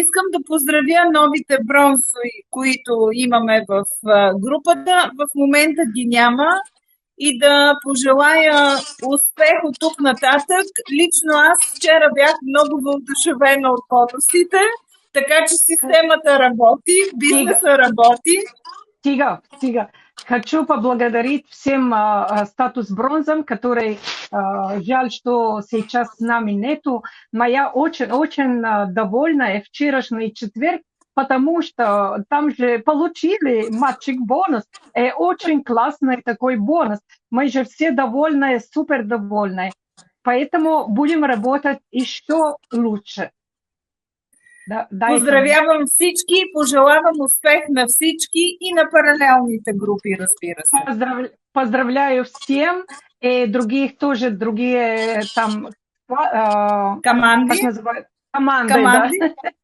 Искам да поздравя новите бронзови, които имаме в групата. В момента ги няма и да пожелая успех от тук нататък. Лично аз вчера бях много въодушевена от бонусите, така че системата работи, Стига, бизнеса работи. стига. Хочу поблагодарить всем статус бронзом, который жаль, что сейчас с нами нету. Но я очень довольна и вчерашний четверг, потому что там же получили матчик бонус. И очень классный такой бонус. Мы же все довольны, супер довольны. Поэтому будем работать еще лучше. Да, дайте ми. Поздравявам всички, пожелавам успех на всички и на паралелните групи, разбира се. Поздравляю всем, и других тоже, другие там, Команди, как называют, команды, команди. да.